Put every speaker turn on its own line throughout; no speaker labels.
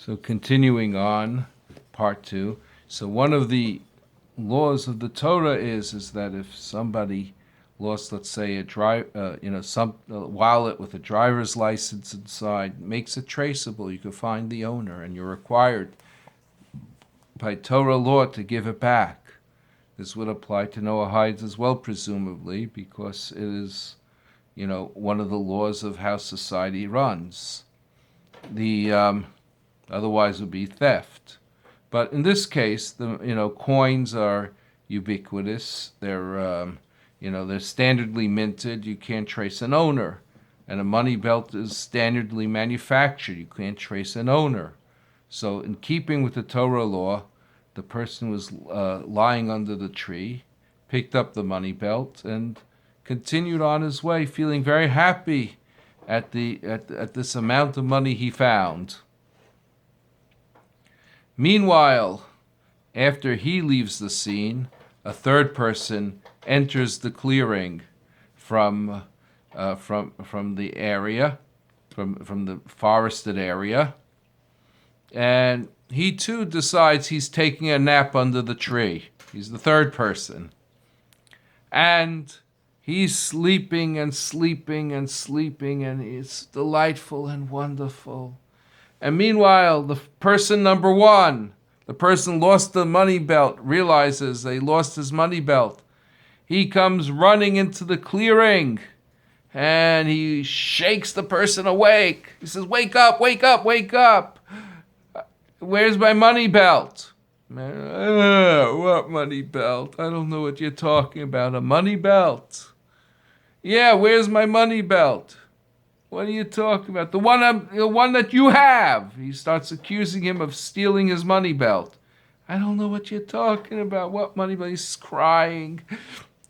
So continuing on, part 2. So one of the laws of the Torah is that if somebody lost, let's say, a wallet with a driver's license inside, makes it traceable, you can find the owner, and you're required by Torah law to give it back. This would apply to Noahides as well, presumably, because it is, one of the laws of how society runs. Otherwise it would be theft. But in this case, coins are ubiquitous. They're standardly minted. You can't trace an owner. And a money belt is standardly manufactured. You can't trace an owner. So in keeping with the Torah law, the person was lying under the tree, picked up the money belt, and continued on his way, feeling very happy at this amount of money he found. Meanwhile, after he leaves the scene, a third person enters the clearing from the area, from the forested area, and he too decides he's taking a nap under the tree. He's the third person, and he's sleeping and sleeping and sleeping, and it's delightful and wonderful. And meanwhile, the person number one, the person lost the money belt, realizes they lost his money belt. He comes running into the clearing, and he shakes the person awake. He says, "Wake up, wake up, wake up. Where's my money belt?" What money belt? I don't know what you're talking about. A money belt? Yeah, where's my money belt? What are you talking about? The one that you have. He starts accusing him of stealing his money belt. I don't know what you're talking about. What money belt? He's crying.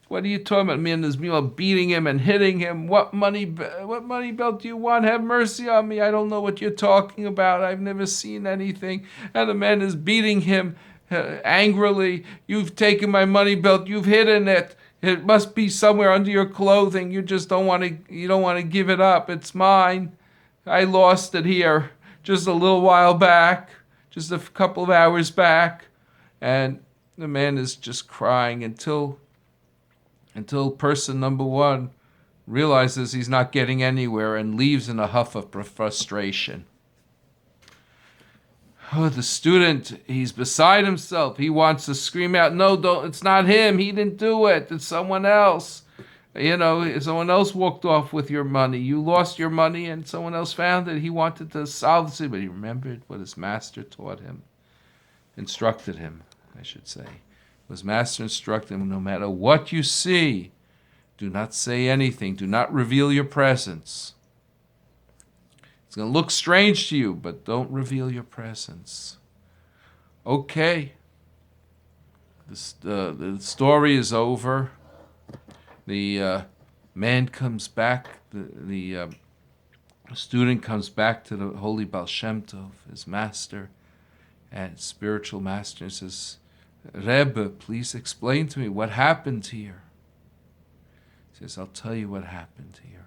What are you talking about? Me and his mule beating him and hitting him. What money belt do you want? Have mercy on me. I don't know what you're talking about. I've never seen anything. And the man is beating him angrily. You've taken my money belt. You've hidden it. It must be somewhere under your clothing. You just don't want to give it up. It's mine. I lost it here just a little while back, just a couple of hours back. And the man is just crying until person number one realizes he's not getting anywhere and leaves in a huff of frustration. Oh, the student, he's beside himself. He wants to scream out, "No, don't! It's not him. He didn't do it. It's someone else. Someone else walked off with your money. You lost your money and someone else found it. He wanted to solve this, but he remembered what his master taught him, instructed him, I should say. His master instructed him, no matter what you see, do not say anything. Do not reveal your presence. It's going to look strange to you, but don't reveal your presence." Okay. The story is over. The man comes back. The student comes back to the holy Baal Shem Tov, his master, and spiritual master, and says, "Rebbe, please explain to me what happened here." He says, "I'll tell you what happened here.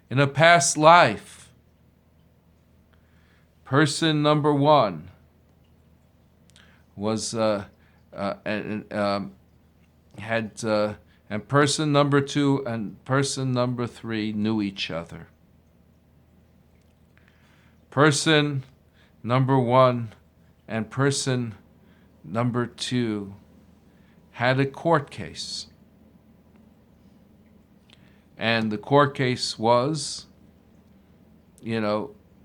In a past life, person number one was and person number two and person number three knew each other. Person number one and person number two had a court case. And the court case was,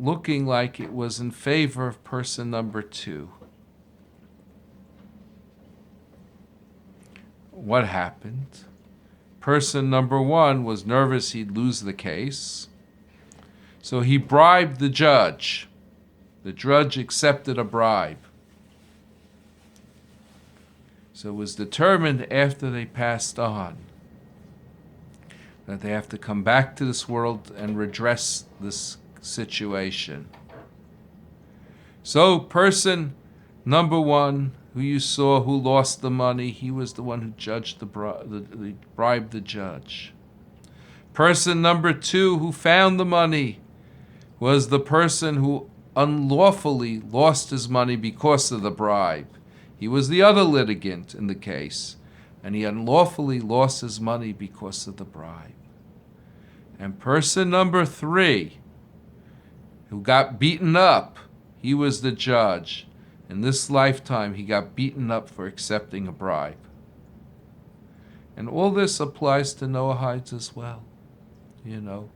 looking like it was in favor of person number two. What happened? Person number one was nervous he'd lose the case, so he bribed the judge. The judge accepted a bribe. So it was determined after they passed on that they have to come back to this world and redress this situation. So person number one, who you saw who lost the money, he was the one who judged bribed the judge. Person number two who found the money was the person who unlawfully lost his money because of the bribe. He was the other litigant in the case, and he unlawfully lost his money because of the bribe. And person number 3, who got beaten up, he was the judge. In this lifetime, he got beaten up for accepting a bribe. And all this applies to Noahides as well. You know,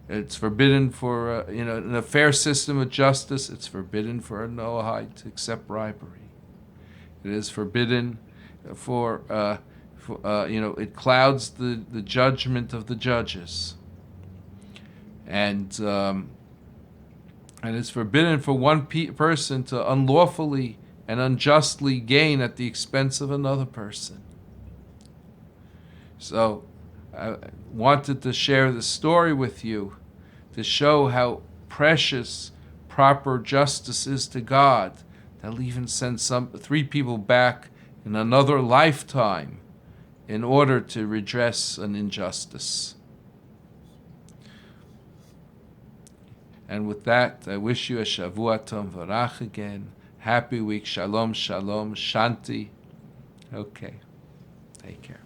it's forbidden for, in a fair system of justice, it's forbidden for a Noahide to accept bribery. It is forbidden it clouds the judgment of the judges. And it's forbidden for one person to unlawfully and unjustly gain at the expense of another person. So I wanted to share the story with you to show how precious proper justice is to God. They'll even send 3 people back in another lifetime in order to redress an injustice. And with that, I wish you a Shavua Tov Varach again. Happy week. Shalom, shalom, shanti. Okay. Take care.